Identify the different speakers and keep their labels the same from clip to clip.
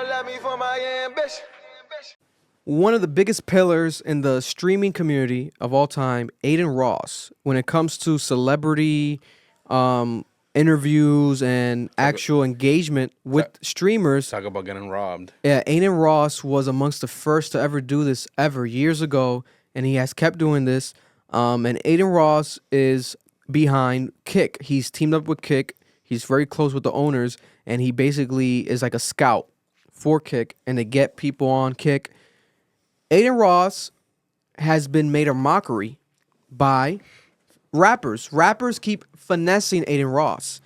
Speaker 1: love me for my ambition.
Speaker 2: One of the biggest pillars in the streaming community of all time, Adin Ross, when it comes to celebrity interviews and actual engagement with streamers.
Speaker 3: Talk about getting robbed.
Speaker 2: Yeah, Adin Ross was amongst the first to ever do this ever years ago, and he has kept doing this. And Adin Ross is behind Kick. He's teamed up with Kick. He's very close with the owners, and he basically is like a scout for Kick, and they get people on Kick. Adin Ross has been made a mockery by rappers. Rappers keep finessing Adin Ross.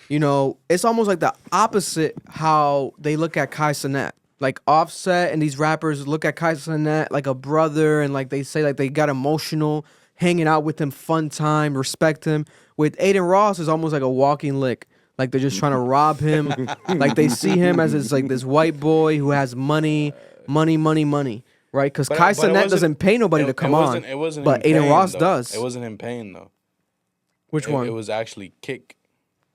Speaker 2: You know, it's almost like the opposite how they look at Kai Cenat. Like Offset and these rappers look at Kai Cenat like a brother, and like they say like they got emotional, hanging out with him, fun time, respect him. With Adin Ross, it's almost like a walking lick. Like they're just trying to rob him. Like they see him as this white boy who has money. Right, because Kai Cenat doesn't pay nobody to come on, but Adin Ross does.
Speaker 3: It wasn't him paying though.
Speaker 2: Which one?
Speaker 3: It was actually Kick.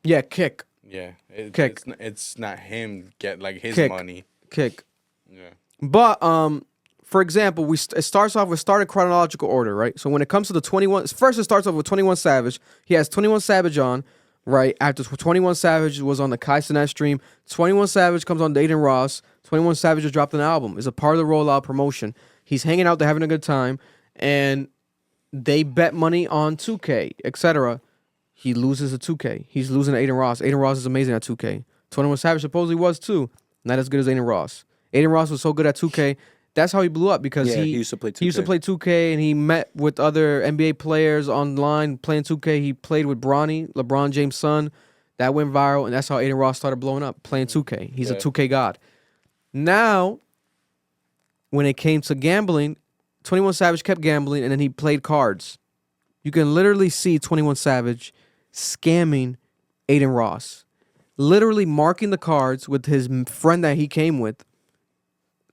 Speaker 2: Yeah, Kick.
Speaker 3: Yeah,
Speaker 2: Kick.
Speaker 3: It's not him get like his
Speaker 2: Kick.
Speaker 3: money.
Speaker 2: Kick.
Speaker 3: Yeah.
Speaker 2: But for example, it starts off with start in chronological order, right? So when it comes to the 21, first it starts off with 21 Savage. He has 21 Savage on, right? After 21 Savage was on the Kai Cenat stream, 21 Savage comes on Adin Ross. 21 Savage just dropped an album. It's a part of the rollout promotion. He's hanging out, they're having a good time, and they bet money on 2K, etc. He loses a 2K. He's losing to Adin Ross. Adin Ross is amazing at 2K. 21 Savage supposedly was too. Not as good as Adin Ross. Adin Ross was so good at 2K. That's how he blew up, because he
Speaker 4: used to play 2K.
Speaker 2: He used to play 2K, and he met with other NBA players online playing 2K. He played with Bronny, LeBron James' son. That went viral, and that's how Adin Ross started blowing up, playing 2K. He's a 2K god. Now, when it came to gambling, 21 Savage kept gambling, and then he played cards. You can literally see 21 Savage scamming Adin Ross. Literally marking the cards with his friend that he came with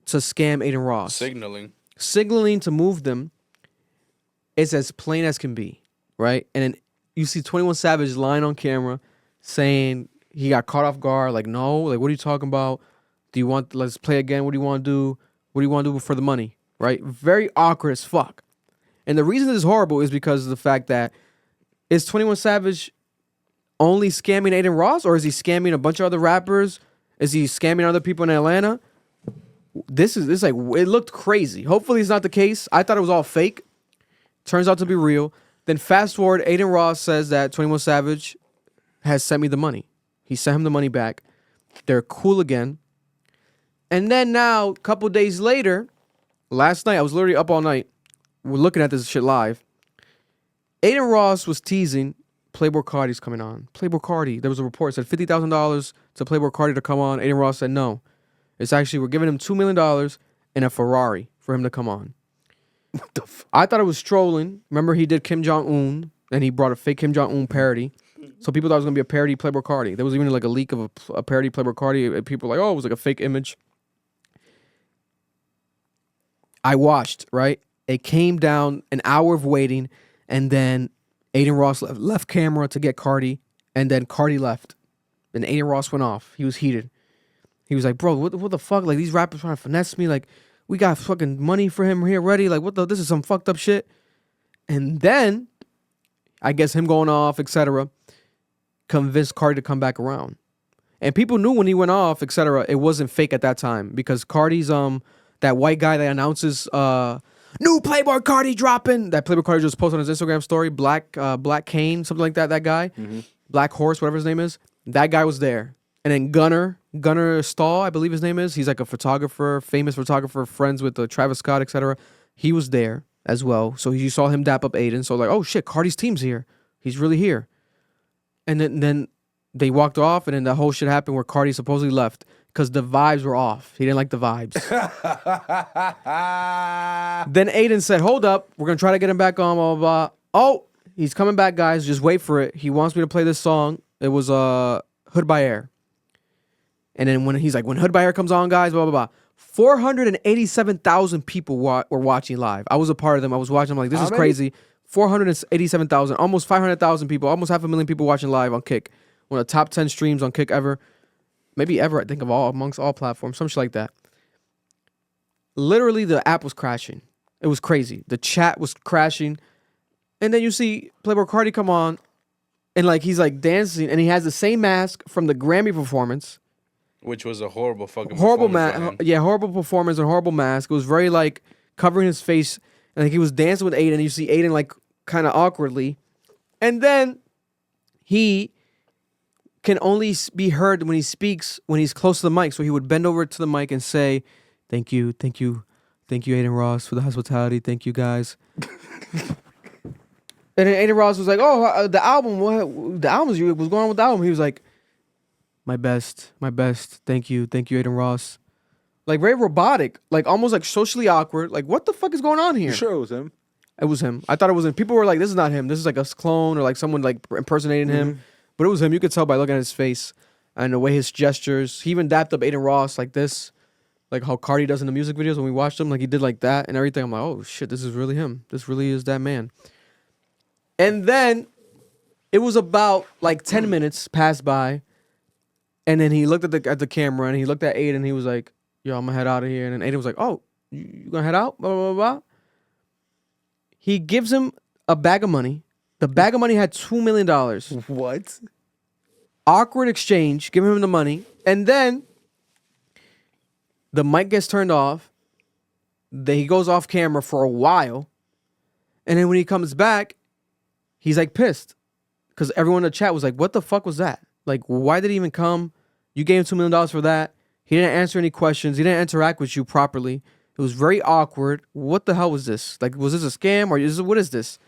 Speaker 2: to scam Adin Ross. Signaling to move them. It's as plain as can be, right? And then you see 21 Savage lying on camera saying he got caught off guard. Like, no, like, what are you talking about? Do you want, let's play again. What do you want to do? What do you want to do for the money? Right? Very awkward as fuck. And the reason this is horrible is because of the fact that is 21 Savage only scamming Adin Ross, or is he scamming a bunch of other rappers? Is he scamming other people in Atlanta? This like, it looked crazy. Hopefully it's not the case. I thought it was all fake. Turns out to be real. Then fast forward, Adin Ross says that 21 Savage has sent me the money. He sent him the money back. They're cool again. And then now, a couple days later, last night, I was literally up all night. We're looking at this shit live. Adin Ross was teasing Playboi Carti's coming on. Playboi Carti. There was a report that said $50,000 to Playboi Carti to come on. Adin Ross said no. It's actually, we're giving him $2 million and a Ferrari for him to come on. What the fuck? I thought it was trolling. Remember, he did Kim Jong-un, and he brought a fake Kim Jong-un parody. So people thought it was going to be a parody Playboi Carti. There was even like a leak of a parody Playboi Carti. And people were like, oh, it was like a fake image. I watched, right? It came down an hour of waiting, and then Adin Ross left camera to get Carti, and then Carti left. And Adin Ross went off. He was heated. He was like, bro, what the fuck? Like, these rappers trying to finesse me. Like, we got fucking money for him here ready. Like, this is some fucked up shit. And then, I guess him going off, etc., convinced Carti to come back around. And people knew when he went off, etc., it wasn't fake at that time, because Carti's that white guy that announces new Playboi Carti dropping. That Playboi Carti just posted on his Instagram story. Black Cane, something like that. That guy, Black Horse, whatever his name is. That guy was there. And then Gunnar Stahl, I believe his name is. He's like a photographer, famous photographer, friends with Travis Scott, etc. He was there as well. So you saw him dap up Adin. So like, oh shit, Carti's team's here. He's really here. And then they walked off, and then the whole shit happened where Carti supposedly left because the vibes were off. He didn't like the vibes. Then Adin said, hold up, we're going to try to get him back on, blah, blah, blah. Oh, he's coming back, guys. Just wait for it. He wants me to play this song. It was Hood by Air. And then when he's like, when Hood by Air comes on, guys, blah, blah, blah. 487,000 people were watching live. I was a part of them. I was watching. I'm like, this is crazy. 487,000, almost 500,000 people, almost 500,000 people watching live on Kick. One of the top 10 streams on Kick ever. maybe ever, I think, amongst all platforms, some shit like that. Literally, the app was crashing. It was crazy. The chat was crashing. And then you see Playboi Carti come on, and like he's like dancing, and he has the same mask from the Grammy performance.
Speaker 3: Which was a horrible fucking
Speaker 2: Horrible
Speaker 3: performance.
Speaker 2: yeah, horrible performance and horrible mask. It was very like covering his face, and like he was dancing with Adin. You see Adin like kind of awkwardly, and then he can only be heard when he speaks when he's close to the mic. So he would bend over to the mic and say, "Thank you, thank you, thank you, Adin Ross, for the hospitality. Thank you, guys." And then Adin Ross was like, "Oh, the album, what's going on with the album?" He was like, my best. Thank you, Adin Ross." Like very robotic, like almost like socially awkward. Like what the fuck is going on here?
Speaker 4: You sure it was him?
Speaker 2: It was him. I thought it was him. People were like, "This is not him. This is like a clone or like someone like impersonating him." But it was him. You could tell by looking at his face and the way his gestures. He even dapped up Adin Ross like this, like how Carti does in the music videos when we watched him. Like he did like that and everything. I'm like, oh shit, this is really him. This really is that man. And then it was about like 10 minutes passed by, and then he looked at the camera and he looked at Adin. And he was like, "Yo, I'm gonna head out of here." And then Adin was like, "Oh, you gonna head out?" Blah blah blah. He gives him a bag of money. The bag of money had $2 million.
Speaker 4: What?
Speaker 2: Awkward exchange, giving him the money. And then the mic gets turned off. Then he goes off camera for a while. And then when he comes back, he's like pissed. Because everyone in the chat was like, what the fuck was that? Like, why did he even come? You gave him $2 million for that. He didn't answer any questions. He didn't interact with you properly. It was very awkward. What the hell was this? Like, was this a scam or what is this?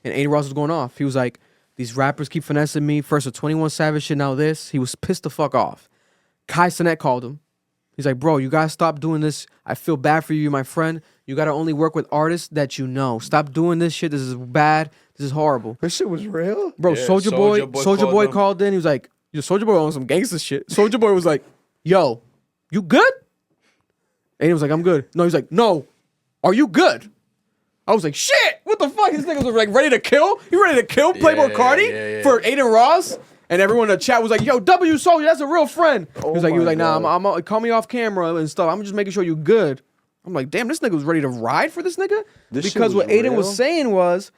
Speaker 2: And Adin Ross was going off. He was like, these rappers keep finessing me. First a 21 Savage shit, now this. He was pissed the fuck off. Kai Cenat called him. He's like, bro, you gotta stop doing this. I feel bad for you, my friend. You gotta only work with artists that you know. Stop doing this shit. This is bad. This is horrible.
Speaker 4: This shit was real?
Speaker 2: Bro,
Speaker 3: Yeah,
Speaker 2: Soulja Boy called in. He was like, yo, Soulja Boy on some gangster shit. Soulja Boy was like, yo, you good? And he was like, I'm good. No, he was like, no, are you good? I was like, shit, what the fuck? His niggas was like ready to kill? You ready to kill Playboi Carti for Adin Ross? And everyone in the chat was like, yo, W Soulja, that's a real friend. He was like, nah, I'm call me off camera and stuff. I'm just making sure you good. I'm like, damn, this nigga was ready to ride for this nigga? Because what Adin was saying was,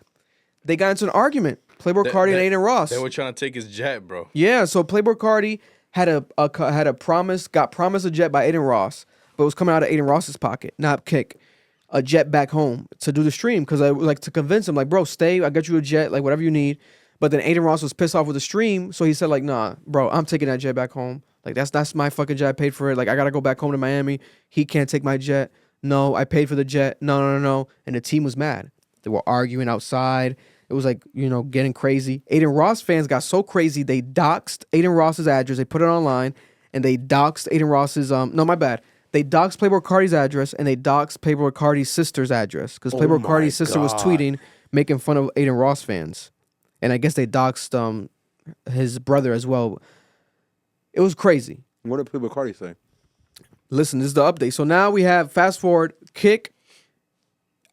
Speaker 2: they got into an argument. Playboi Carti and Adin Ross.
Speaker 3: They were trying to take his jet, bro.
Speaker 2: Yeah, so Playboi Carti got promised a jet by Adin Ross, but it was coming out of Adin Ross's pocket, not Kick. A jet back home to do the stream because I like to convince him, like, bro, stay. I got you a jet, like whatever you need. But then Adin Ross was pissed off with the stream, so he said, like, nah, bro, I'm taking that jet back home. Like that's my fucking jet. I paid for it. Like I gotta go back home to Miami. He can't take my jet. No, I paid for the jet. No. And the team was mad. They were arguing outside. It was like, getting crazy. Adin Ross fans got so crazy they doxed Adin Ross's address. They put it online and they doxed Adin Ross's They doxed Playboi Carti's address and they doxed Playboi Carti's sister's address because Playboi Carti's sister was tweeting making fun of Adin Ross fans, and I guess they doxed his brother as well. It was crazy.
Speaker 4: What did Playboi Carti say?
Speaker 2: Listen, this is the update. So now we have fast forward. Kick,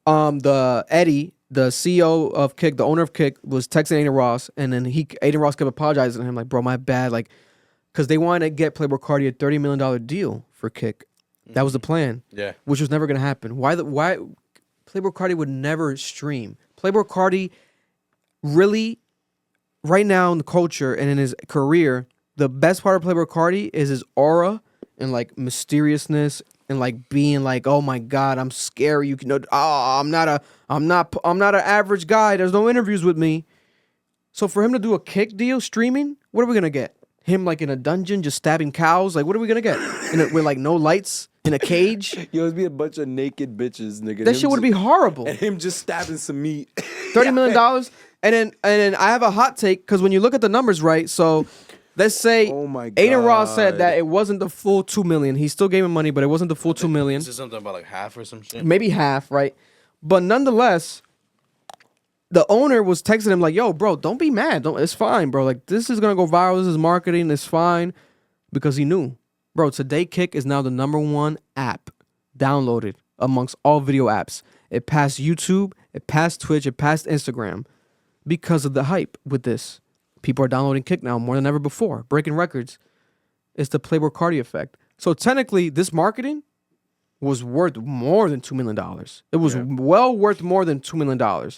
Speaker 2: the Eddie, the CEO of Kick, the owner of Kick, was texting Adin Ross, and then Adin Ross kept apologizing to him, like, bro, my bad, like, because they wanted to get Playboi Carti a $30 million deal for Kick. That was the plan. Yeah. Which was never going to happen. Why Playboi Carti would never stream. Playboi Carti really, right now in the culture and in his career, the best part of Playboi Carti is his aura and like mysteriousness and like being like, oh my God, I'm scary. You can know, I'm not an average guy. There's no interviews with me. So for him to do a Kick deal streaming, what are we going to get? Him like in a dungeon just stabbing cows? Like what are we going to get? With like no lights? In a cage?
Speaker 4: Yo, it'd be a bunch of naked bitches, nigga.
Speaker 2: That shit would be horrible.
Speaker 4: And him just stabbing some meat.
Speaker 2: $30 million. And then I have a hot take, because when you look at the numbers, right? So let's say Adin Ross said that it wasn't the full $2 million. He still gave him money, but it wasn't the full $2 million.
Speaker 3: This is something about like half or some shit.
Speaker 2: Maybe half, right? But nonetheless, the owner was texting him like, yo, bro, don't be mad. It's fine, bro. Like, this is going to go viral. This is marketing. It's fine. Because he knew. Bro, today Kick is now the #1 app downloaded amongst all video apps. It passed YouTube, it passed Twitch, it passed Instagram because of the hype with this. People are downloading Kick now more than ever before, breaking records. is the Playboi Carti effect. So technically, this marketing was worth more than $2 million. It was well worth more than $2 million.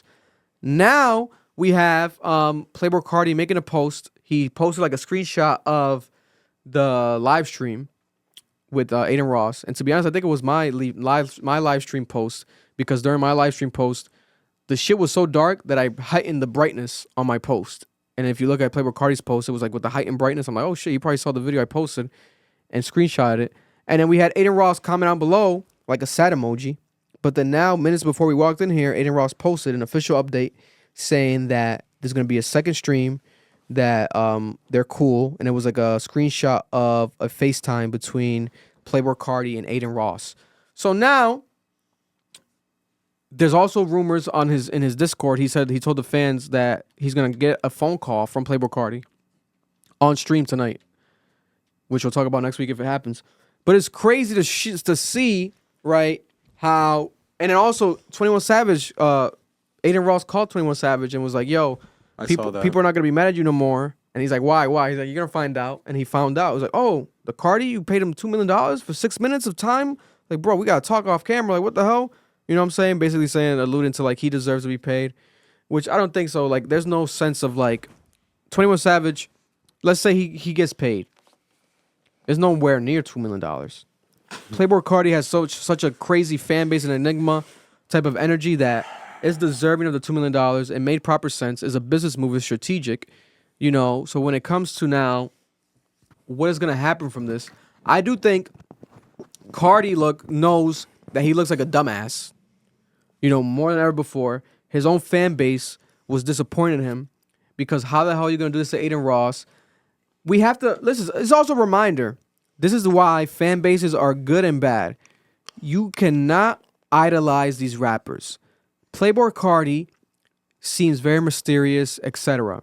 Speaker 2: Now we have Playboi Carti making a post. He posted like a screenshot of the live stream with Adin Ross. And to be honest, I think it was my live stream post, because during my live stream post, the shit was so dark that I heightened the brightness on my post. And if you look at Playboi Carti's post, it was like with the heightened brightness. I'm like, oh shit, you probably saw the video I posted and screenshotted it. And then we had Adin Ross comment down below, like a sad emoji. But then now, minutes before we walked in here, Adin Ross posted an official update saying that there's going to be a second stream, that they're cool. And it was like a screenshot of a FaceTime between Playboi Carti and Adin Ross. So now, there's also rumors in his Discord. He told the fans that he's going to get a phone call from Playboi Carti on stream tonight, which we'll talk about next week if it happens. But it's crazy to see, right, how... And then also, 21 Savage, Adin Ross called 21 Savage and was like, yo, people are not going to be mad at you no more. And he's like, why? He's like, you're going to find out. And he found out. It was like, oh, the Carti, you paid him $2 million for 6 minutes of time? Like, bro, we got to talk off camera. Like, what the hell? You know what I'm saying? Basically saying, alluding to, like, he deserves to be paid. Which I don't think so. Like, there's no sense of, like, 21 Savage, let's say he gets paid. There's nowhere near $2 million. Playboi Carti has such a crazy fan base and enigma type of energy that is deserving of the $2 million. It made proper sense. It's a business move. It's strategic. You know, so when it comes to now, what is going to happen from this? I do think Carti knows that he looks like a dumbass. You know, more than ever before. His own fan base was disappointed in him, because how the hell are you going to do this to Adin Ross? We have to, listen, it's also a reminder. This is why fan bases are good and bad. You cannot idolize these rappers. Playboi Carti seems very mysterious, etc.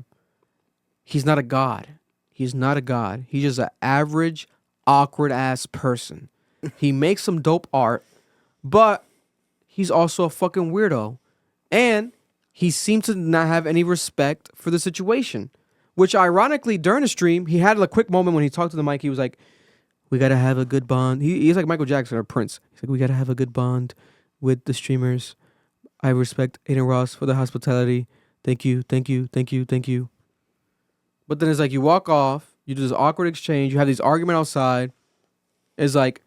Speaker 2: He's not a god. He's not a god. He's just an average, awkward-ass person. He makes some dope art, but he's also a fucking weirdo. And he seems to not have any respect for the situation. Which, ironically, during the stream, he had a quick moment when he talked to the mic. He was like, we got to have a good bond. He's like Michael Jackson or Prince. He's like, we got to have a good bond with the streamers. I respect Adin Ross for the hospitality. Thank you, thank you, thank you, thank you. But then it's like you walk off, you do this awkward exchange, you have these argument outside. It's like,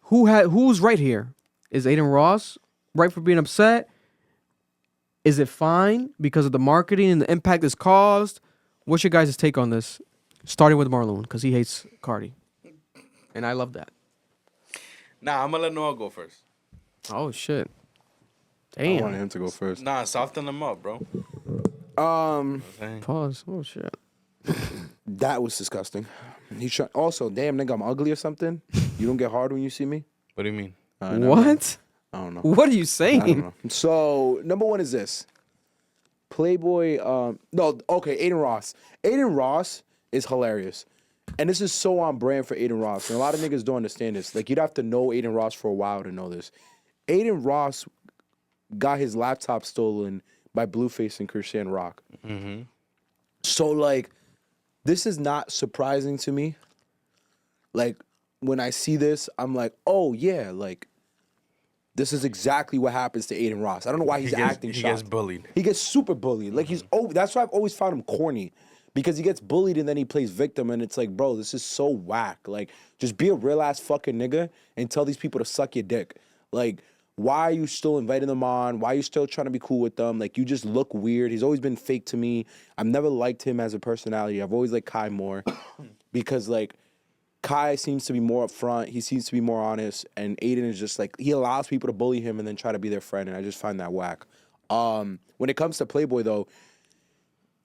Speaker 2: who's right here? Is Adin Ross right for being upset? Is it fine because of the marketing and the impact it's caused? What's your guys' take on this? Starting with Marlon, because he hates Carti. And I love that.
Speaker 3: Nah, I'm going to let Noah go first.
Speaker 2: Oh, shit.
Speaker 4: I
Speaker 2: Damn.
Speaker 4: wanted him to go first.
Speaker 3: Nah, soften him up, bro.
Speaker 2: Pause. Oh, shit.
Speaker 4: That was disgusting. Also, damn, nigga, I'm ugly or something? You don't get hard when you see me?
Speaker 3: What do you mean?
Speaker 2: What?
Speaker 4: I don't know.
Speaker 2: What are you
Speaker 4: I
Speaker 2: saying?
Speaker 4: don't know. So, number one is this. Playboi, Adin Ross. Adin Ross is hilarious. And this is so on brand for Adin Ross. And a lot of niggas don't understand this. Like, you'd have to know Adin Ross for a while to know this. Adin Ross got his laptop stolen by Blueface and Christian Rock.
Speaker 3: Mm-hmm.
Speaker 4: So, like, this is not surprising to me. Like, when I see this, I'm like, oh, yeah, like, this is exactly what happens to Adin Ross. I don't know why he's acting shocked.
Speaker 3: He gets bullied.
Speaker 4: He gets super bullied. Like, that's why I've always found him corny. Because he gets bullied and then he plays victim, and it's like, bro, this is so whack. Like, just be a real-ass fucking nigga and tell these people to suck your dick. Like, why are you still inviting them on? Why are you still trying to be cool with them? Like, you just look weird. He's always been fake to me. I've never liked him as a personality. I've always liked Kai more. Because, like, Kai seems to be more upfront. He seems to be more honest. And Adin is just, like, he allows people to bully him and then try to be their friend. And I just find that whack. When it comes to Playboi, though,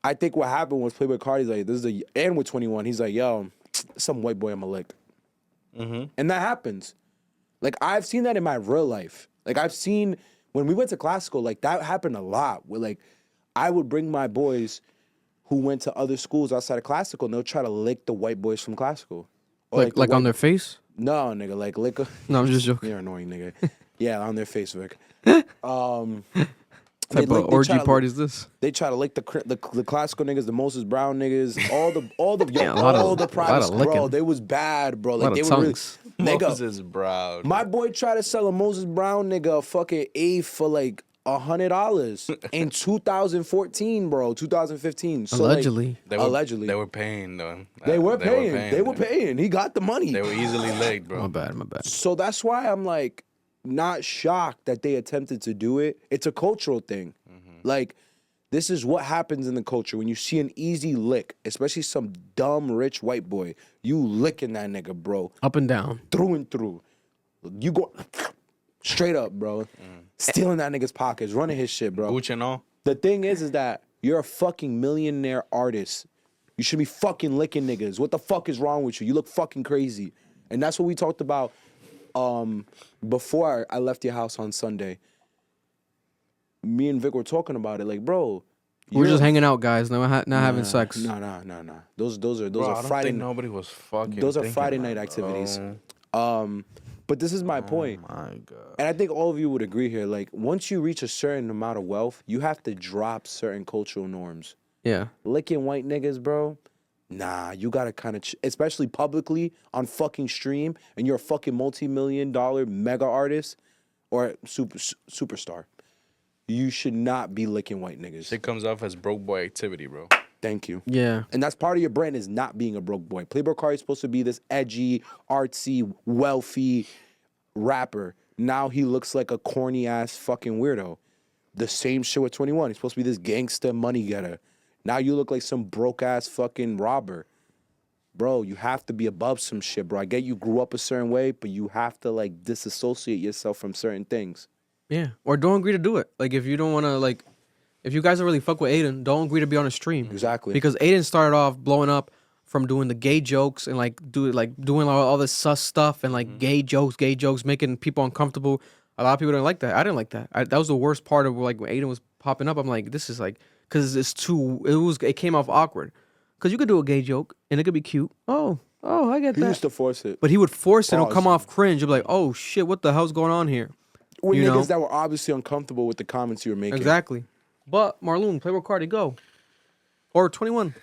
Speaker 4: I think what happened was Playboi Carti's like, and with 21, he's like, yo, some white boy I'ma lick.
Speaker 3: Mm-hmm.
Speaker 4: And that happens. Like, I've seen that in my real life. Like, I've seen, when we went to classical, like, that happened a lot. Where, like, I would bring my boys who went to other schools outside of classical, and they'll try to lick the white boys from classical. Or
Speaker 2: Like on their face?
Speaker 4: No, nigga, like, lick a...
Speaker 2: No, I'm just joking.
Speaker 4: You're annoying, nigga. Yeah, on their face, Vic.
Speaker 2: What type of orgy
Speaker 4: try to-
Speaker 2: party is this?
Speaker 4: They try to lick the classical niggas, the Moses Brown niggas, all the
Speaker 2: Yeah, a lot of
Speaker 4: private bro.
Speaker 2: licking.
Speaker 4: They was bad, bro.
Speaker 2: A
Speaker 4: Like
Speaker 2: lot
Speaker 4: they
Speaker 2: of
Speaker 4: were really,
Speaker 2: tongues.
Speaker 4: nigga.
Speaker 3: Moses Brown.
Speaker 4: My boy tried to sell a Moses Brown nigga a fucking A for like $100 in 2014, bro. 2015. So
Speaker 2: Allegedly.
Speaker 4: Allegedly.
Speaker 3: They were paying, though.
Speaker 4: They were paying. He got the money.
Speaker 3: They were easily licked, bro.
Speaker 2: My bad.
Speaker 4: So that's why I'm like not shocked that they attempted to do it. It's a cultural thing. Like, this is what happens in the culture when you see an easy lick, especially some dumb rich white boy. You licking that nigga, bro,
Speaker 2: Up and down.
Speaker 4: through and through. You go straight up, bro. Stealing that nigga's pockets, running his shit, bro.
Speaker 3: Gucci and all.
Speaker 4: The thing is that you're a fucking millionaire artist. You should be fucking licking niggas. What the fuck is wrong with you? You look fucking crazy. And that's what we talked about before I left your house on Sunday. Me and Vic were talking about it. Like, bro,
Speaker 2: We're just hanging out, guys. Not having sex.
Speaker 4: No. Those
Speaker 3: Bro,
Speaker 4: are
Speaker 3: I don't
Speaker 4: Friday.
Speaker 3: think nobody was fucking.
Speaker 4: Those are
Speaker 3: thinking
Speaker 4: Friday
Speaker 3: about
Speaker 4: night
Speaker 3: it,
Speaker 4: activities.
Speaker 3: bro.
Speaker 4: But this is my point.
Speaker 3: My God.
Speaker 4: And I think all of you would agree here. Like, once you reach a certain amount of wealth, you have to drop certain cultural norms.
Speaker 2: Yeah.
Speaker 4: Licking white niggas, bro. Nah, you gotta kind of, especially publicly on fucking stream, and you're a fucking multi-million-dollar mega artist or superstar. You should not be licking white niggas.
Speaker 3: Shit comes off as broke boy activity, bro.
Speaker 4: Thank you.
Speaker 2: Yeah.
Speaker 4: And that's part of your brand is not being a broke boy. Playboi Carti is supposed to be this edgy, artsy, wealthy rapper. Now he looks like a corny ass fucking weirdo. The same shit with 21. He's supposed to be this gangster money getter. Now you look like some broke ass fucking robber. Bro, you have to be above some shit, bro. I get you grew up a certain way, but you have to like disassociate yourself from certain things.
Speaker 2: Yeah. Or don't agree to do it. Like, if you don't want to, like, if you guys don't really fuck with Adin, don't agree to be on a stream.
Speaker 4: Exactly.
Speaker 2: Because Adin started off blowing up from doing the gay jokes and doing all this sus stuff and like gay jokes, making people uncomfortable. A lot of people didn't like that. I didn't like that. That was the worst part of like when Adin was popping up. I'm like, this is like, because it came off awkward. Because you could do a gay joke and it could be cute. Oh, I get
Speaker 4: He
Speaker 2: that.
Speaker 4: used to force it.
Speaker 2: But he would force it and it'll
Speaker 4: Pause.
Speaker 2: come off cringe. You'll be like, oh shit, what the hell's going on here?
Speaker 4: With
Speaker 2: you
Speaker 4: niggas
Speaker 2: know?
Speaker 4: that were obviously uncomfortable with the comments you were making.
Speaker 2: Exactly. But Marloon, Playboi Carti, go. Or 21.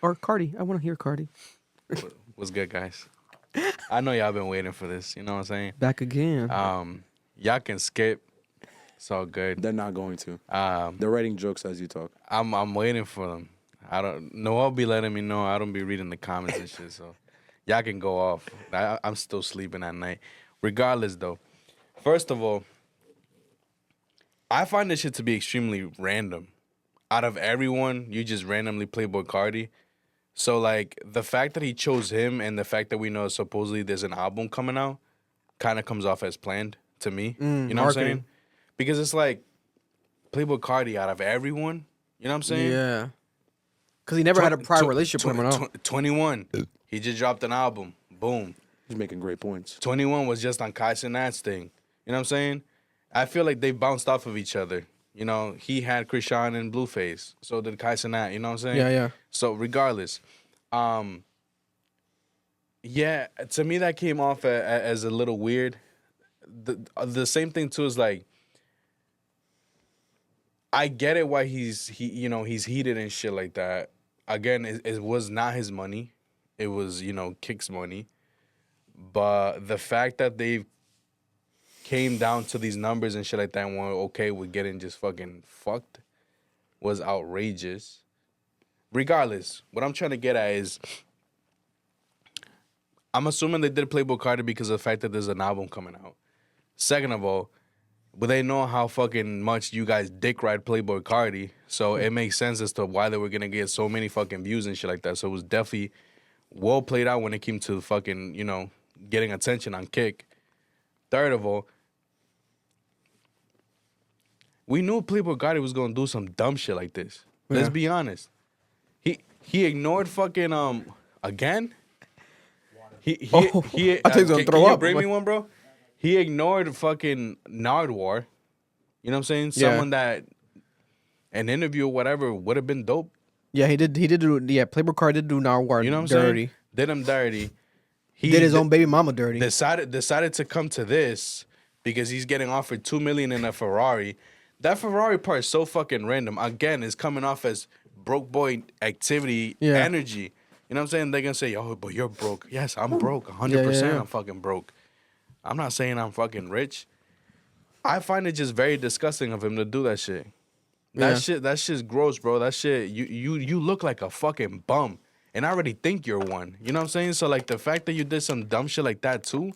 Speaker 2: Or Carti. I want to hear Carti.
Speaker 3: What's good, guys? I know y'all been waiting for this. You know what I'm saying?
Speaker 2: Back again.
Speaker 3: Y'all can skip. It's all good.
Speaker 4: They're not going to. They're writing jokes as you talk.
Speaker 3: I'm waiting for them. Noel be letting me know. I don't be reading the comments and shit. So y'all can go off. I'm still sleeping at night. Regardless, though. First of all, I find this shit to be extremely random. Out of everyone, you just randomly Playboi Carti. So, like, the fact that he chose him and the fact that we know supposedly there's an album coming out kind of comes off as planned to me. You know what I'm
Speaker 2: marketing.
Speaker 3: saying? Because it's like, Playboi Carti out of everyone, you know what I'm saying?
Speaker 2: Yeah. Because he never had a prior relationship with him at all.
Speaker 3: 21, he just dropped an album. Boom.
Speaker 4: He's making great points.
Speaker 3: 21 was just on Kai Cenat's thing. You know what I'm saying? I feel like they bounced off of each other. You know, he had Krishan and Blueface. So did Kai Cenat, you know what I'm saying?
Speaker 2: Yeah.
Speaker 3: So regardless, yeah, to me that came off as a little weird. The same thing too is like, I get it why he's heated and shit like that. Again, it was not his money. It was, Kick's money. But the fact that they came down to these numbers and shit like that and were okay with getting just fucking fucked was outrageous. Regardless, what I'm trying to get at is, I'm assuming they did Playboi Carti because of the fact that there's an album coming out. Second of all, but they know how fucking much you guys dick ride Playboi Carti, so it makes sense as to why they were gonna get so many fucking views and shit like that. So it was definitely well played out when it came to fucking, getting attention on Kick. Third of all, we knew Playboi Carti was gonna do some dumb shit like this. Let's be honest. He ignored fucking again. I
Speaker 2: thought he was gonna throw
Speaker 3: can you
Speaker 2: up.
Speaker 3: bring me one, bro? He ignored fucking Nardwar. You know what I'm saying? Someone that an interview or whatever would have been dope.
Speaker 2: Yeah, he did do. Yeah, Playboi Carti did do Narwhal
Speaker 3: You know what I'm
Speaker 2: dirty.
Speaker 3: saying? Did him dirty.
Speaker 2: He did his own baby mama dirty.
Speaker 3: Decided to come to this because he's getting offered $2 million in a Ferrari. That Ferrari part is so fucking random. Again, it's coming off as broke boy activity energy. You know what I'm saying? They're gonna say, "Oh, but you're broke." Yes, I'm broke. 100%. I'm fucking broke. I'm not saying I'm fucking rich. I find it just very disgusting of him to do that shit. That shit's gross, bro. That shit, you look like a fucking bum. And I already think you're one. You know what I'm saying? So like the fact that you did some dumb shit like that too,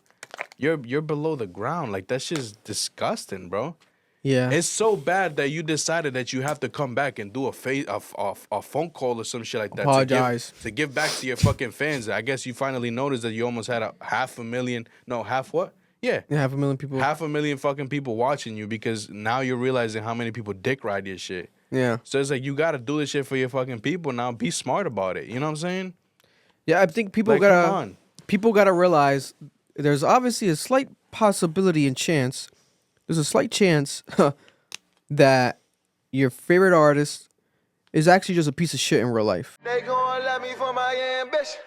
Speaker 3: you're below the ground. Like that shit's disgusting, bro.
Speaker 2: Yeah.
Speaker 3: It's so bad that you decided that you have to come back and do a phone call or some shit like that.
Speaker 2: Apologize.
Speaker 3: To give back to your fucking fans. I guess you finally noticed that you almost had a 500,000. No, half what? Yeah.
Speaker 2: 500,000 people.
Speaker 3: 500,000 fucking people watching you because now you're realizing how many people dick ride your shit.
Speaker 2: Yeah.
Speaker 3: So it's like you gotta do this shit for your fucking people now. Be smart about it. You know what I'm saying?
Speaker 2: Yeah, I think people
Speaker 3: Like, come
Speaker 2: gotta
Speaker 3: on.
Speaker 2: people gotta realize there's obviously a slight possibility and chance. There's a slight chance that your favorite artist is actually just a piece of shit in real life.
Speaker 1: They gon' love me for my ambition.